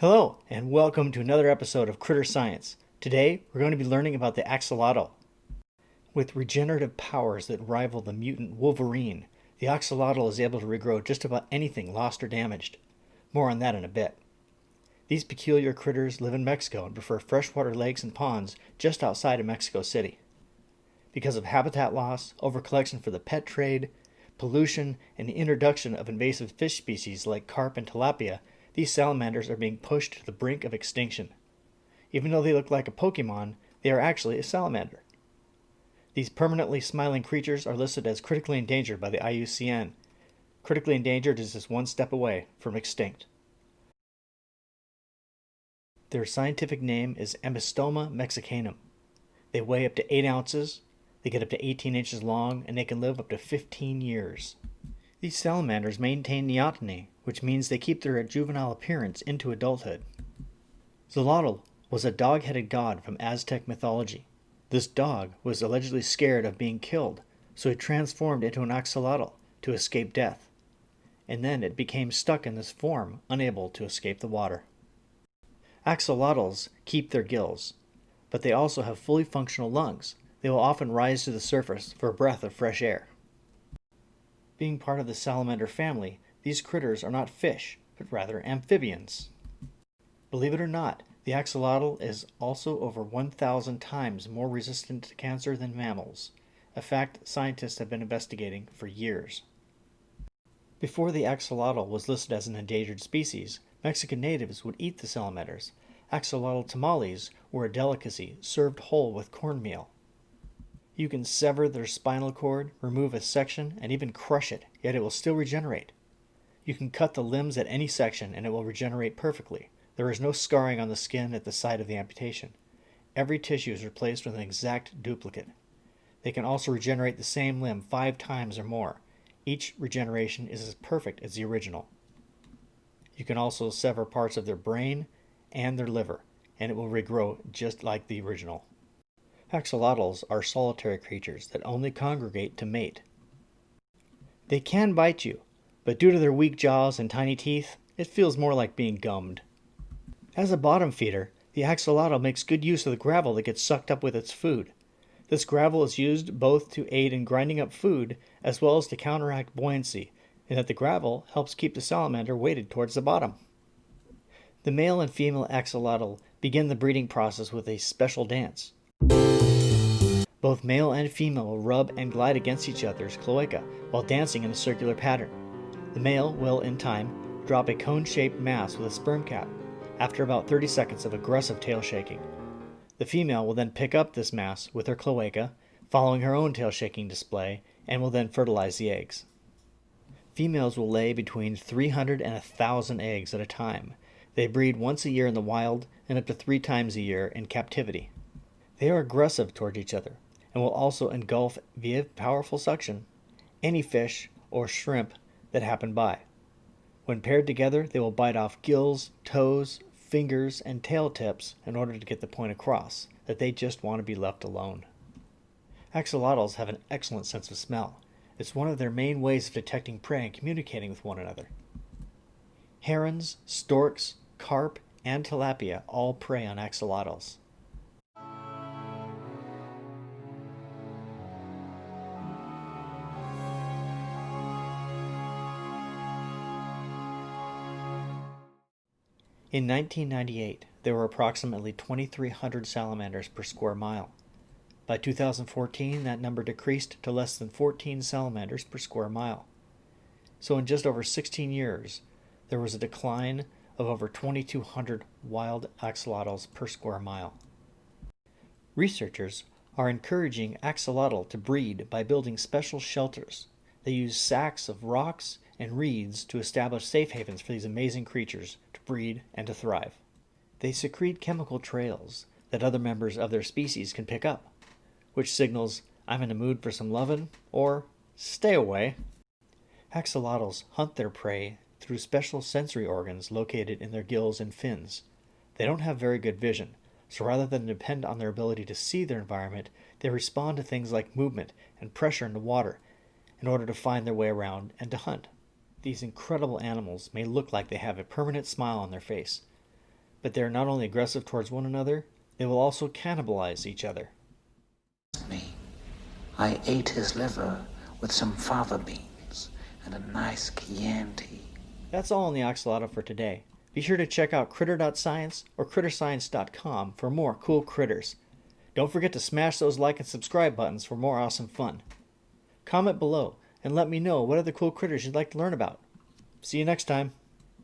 Hello, and welcome to another episode of Critter Science. Today, we're going to be learning about the axolotl. With regenerative powers that rival the mutant Wolverine, the axolotl is able to regrow just about anything lost or damaged. More on that in a bit. These peculiar critters live in Mexico and prefer freshwater lakes and ponds just outside of Mexico City. Because of habitat loss, overcollection for the pet trade, pollution, and the introduction of invasive fish species like carp and tilapia, these salamanders are being pushed to the brink of extinction. Even though they look like a Pokemon, they are actually a salamander. These permanently smiling creatures are listed as critically endangered by the IUCN. Critically endangered is just one step away from extinct. Their scientific name is Ambystoma mexicanum. They weigh up to 8 ounces, they get up to 18 inches long, and they can live up to 15 years. These salamanders maintain neoteny, which means they keep their juvenile appearance into adulthood. Xolotl was a dog-headed god from Aztec mythology. This dog was allegedly scared of being killed, so it transformed into an axolotl to escape death. And then it became stuck in this form, unable to escape the water. Axolotls keep their gills, but they also have fully functional lungs. They will often rise to the surface for a breath of fresh air. Being part of the salamander family, these critters are not fish, but rather amphibians. Believe it or not, the axolotl is also over 1,000 times more resistant to cancer than mammals, a fact scientists have been investigating for years. Before the axolotl was listed as an endangered species, Mexican natives would eat the salamanders. Axolotl tamales were a delicacy served whole with cornmeal. You can sever their spinal cord, remove a section, and even crush it, yet it will still regenerate. You can cut the limbs at any section and it will regenerate perfectly. There is no scarring on the skin at the site of the amputation. Every tissue is replaced with an exact duplicate. They can also regenerate the same limb 5 times or more. Each regeneration is as perfect as the original. You can also sever parts of their brain and their liver, and it will regrow just like the original. Axolotls are solitary creatures that only congregate to mate. They can bite you, but due to their weak jaws and tiny teeth, it feels more like being gummed. As a bottom feeder, the axolotl makes good use of the gravel that gets sucked up with its food. This gravel is used both to aid in grinding up food as well as to counteract buoyancy, and that the gravel helps keep the salamander weighted towards the bottom. The male and female axolotl begin the breeding process with a special dance. Both male and female will rub and glide against each other's cloaca while dancing in a circular pattern. The male will, in time, drop a cone-shaped mass with a sperm cap after about 30 seconds of aggressive tail shaking. The female will then pick up this mass with her cloaca, following her own tail shaking display, and will then fertilize the eggs. Females will lay between 300 and 1,000 eggs at a time. They breed once a year in the wild and up to 3 times a year in captivity. They are aggressive toward each other and will also engulf, via powerful suction, any fish or shrimp that happen by. When paired together, they will bite off gills, toes, fingers, and tail tips in order to get the point across that they just want to be left alone. Axolotls have an excellent sense of smell. It's one of their main ways of detecting prey and communicating with one another. Herons, storks, carp, and tilapia all prey on axolotls. In 1998, there were approximately 2,300 salamanders per square mile. By 2014, that number decreased to less than 14 salamanders per square mile. So in just over 16 years, there was a decline of over 2,200 wild axolotls per square mile. Researchers are encouraging axolotl to breed by building special shelters. They use sacks of rocks and reeds to establish safe havens for these amazing creatures to breed and to thrive. They secrete chemical trails that other members of their species can pick up, which signals, "I'm in the mood for some lovin'," or "stay away." Axolotls hunt their prey through special sensory organs located in their gills and fins. They don't have very good vision, so rather than depend on their ability to see their environment, they respond to things like movement and pressure in the water in order to find their way around and to hunt. These incredible animals may look like they have a permanent smile on their face, But they are not only aggressive towards one another, they will also cannibalize each other. Me. I ate his liver with some fava beans and a nice Chianti. That's all on the Axolotl for today. Be sure to check out critter.science or critterscience.com for more cool critters. Don't forget to smash those like and subscribe buttons for more awesome fun. Comment below and let me know what other cool critters you'd like to learn about. See you next time.